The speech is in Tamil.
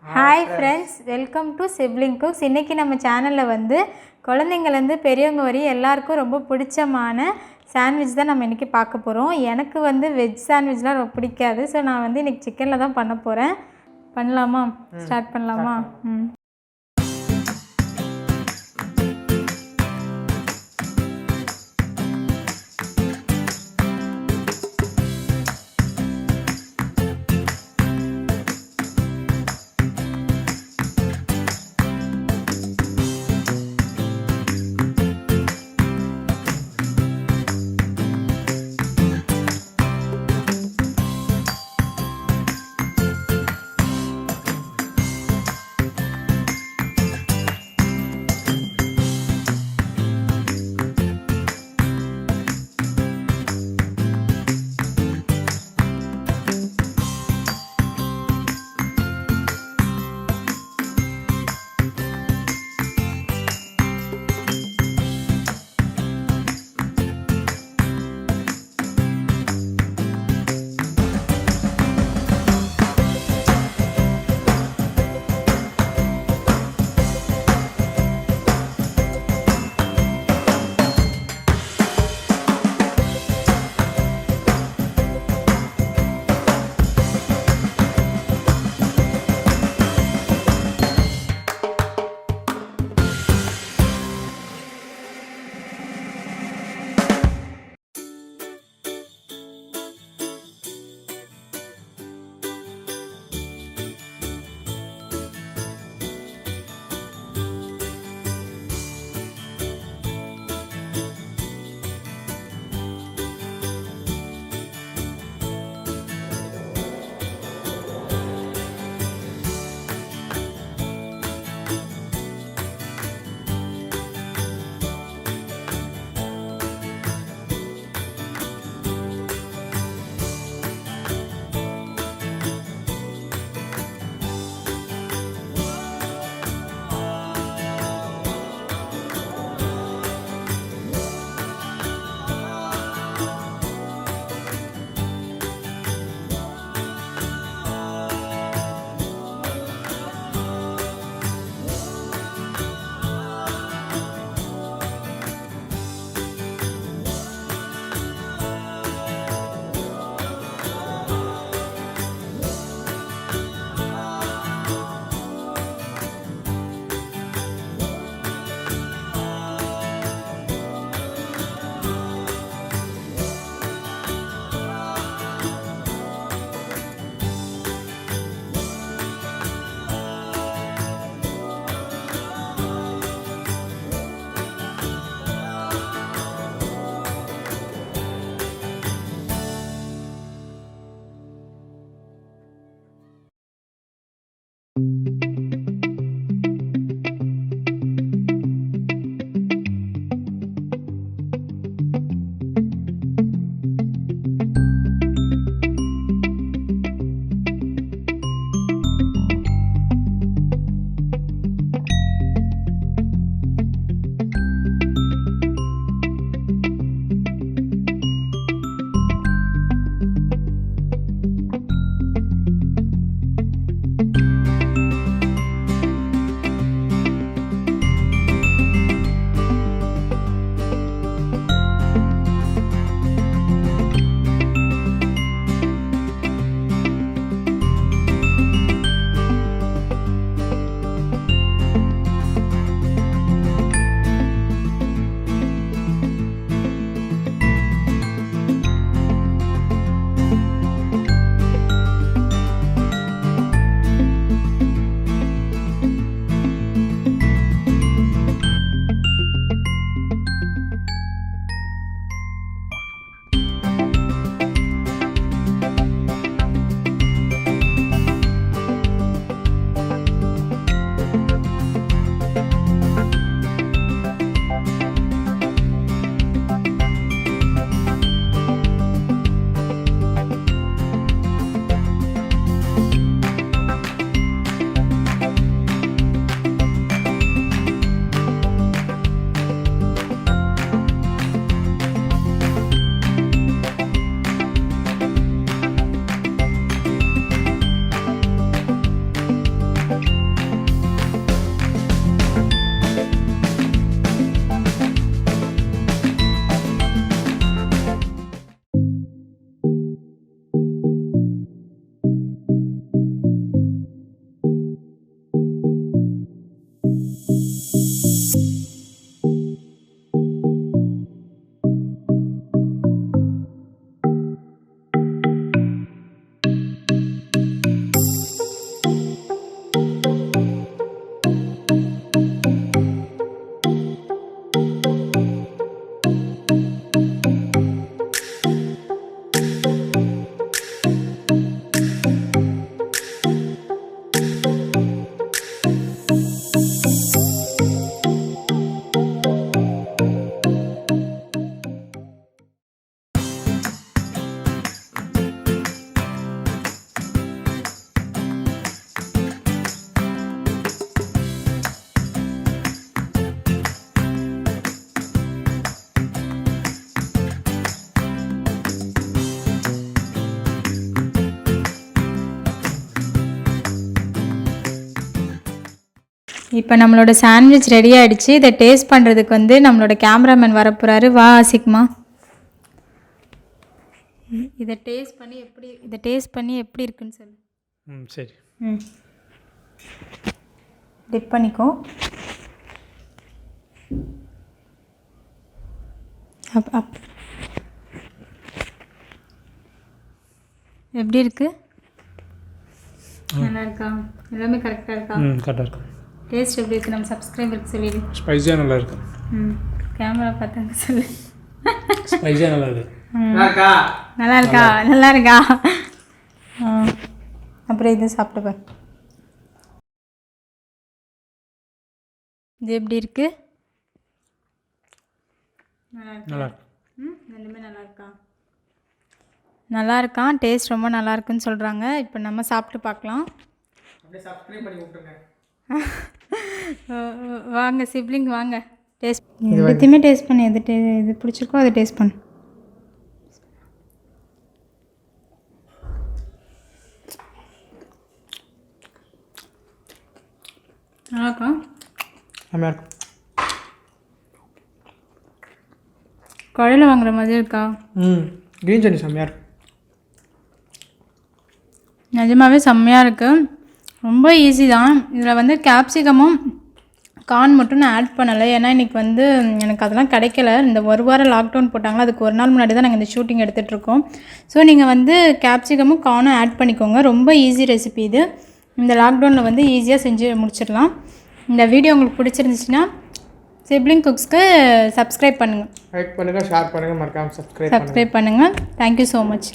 Hi friends, welcome to sibling cooks. இன்றைக்கி நம்ம சேனலில் வந்து குழந்தைங்கள்லேருந்து பெரியவங்க வரையும் எல்லாருக்கும் ரொம்ப பிடிச்சமான சாண்ட்விச் தான் நம்ம இன்றைக்கி பார்க்க போகிறோம். எனக்கு வந்து வெஜ் சாண்ட்விச்லாம் ரொம்ப பிடிக்காது. ஸோ நான் வந்து இன்றைக்கி சிக்கனில் தான் பண்ண போகிறேன். பண்ணலாமா? ஸ்டார்ட் பண்ணலாமா? இப்போ நம்மளோட சாண்ட்விச் ரெடி ஆகிடுச்சு. இதை டேஸ்ட் பண்ணுறதுக்கு வந்து நம்மளோட கேமராமேன் வரப்போகிறாரு. வா ஆசிக்மா. இதை டேஸ்ட் பண்ணி எப்படி இருக்குன்னு சொல்லு. சரி. டிப் பண்ணிக்கோ. அப் எப்படி இருக்கு? நல்லா இருக்கா? எல்லாமே கரெக்டாக இருக்கா? கரெக்டாக இருக்கு. டேஸ்ட் எப்படி இருக்குது? நம்ம சப்ஸ்கிரைபருக்கு சொல்லிடு. ஸ்பைஸியாக நல்லா இருக்கு. கேமரா பார்த்தாங்க சொல்லு. ஸ்பைஸியாக நல்லா இருக்கு. நல்லா இருக்கா? அப்புறம் இது சாப்பிட்டு. இது எப்படி இருக்கு? நல்லா இருக்கு. ரெண்டுமே நல்லா இருக்கா? நல்லா இருக்கான். டேஸ்ட் ரொம்ப நல்லா இருக்குன்னு சொல்கிறாங்க. இப்போ நம்ம சாப்பிட்டு பார்க்கலாம். வாங்க சிப்ளிங் வாங்க, டேஸ்ட் எல்லாத்தையுமே டேஸ்ட் பண்ணி எது பிடிச்சிருக்கோ அதை டேஸ்ட் பண்ணு. நல்லாக்கா? செம்மையாக இருக்கும். கடையில் வாங்குற மாதிரி இருக்கா? க்ரீன் சட்னி செம்மையாக இருக்கும். நிஜமாகவே செம்மையாக இருக்குது. ரொம்ப ஈஸி தான். இதில் வந்து கேப்சிகமும் கார்ன் மட்டும் நான் ஆட் பண்ணலை. ஏன்னா இன்றைக்கி வந்து எனக்கு அதெல்லாம் கிடைக்கல. இந்த ஒரு வாரம் லாக்டவுன் போட்டாங்களா, அதுக்கு ஒரு நாள் முன்னாடி தான் நாங்கள் இந்த ஷூட்டிங் எடுத்துகிட்ருக்கோம். ஸோ நீங்கள் வந்து கேப்சிகமும் கார்னும் ஆட் பண்ணிக்கோங்க. ரொம்ப ஈஸி ரெசிபி இது. இந்த லாக்டவுனில் வந்து ஈஸியாக செஞ்சு முடிச்சிடலாம். இந்த வீடியோ உங்களுக்கு பிடிச்சிருந்துச்சுன்னா சிப்ளிங் குக்ஸ்க்கு சப்ஸ்கிரைப் பண்ணுங்கள், லைக் பண்ணுங்கள், ஷேர் பண்ணுங்கள், மறக்காமல் சப்ஸ்கிரைப் பண்ணுங்கள். Thank you so much.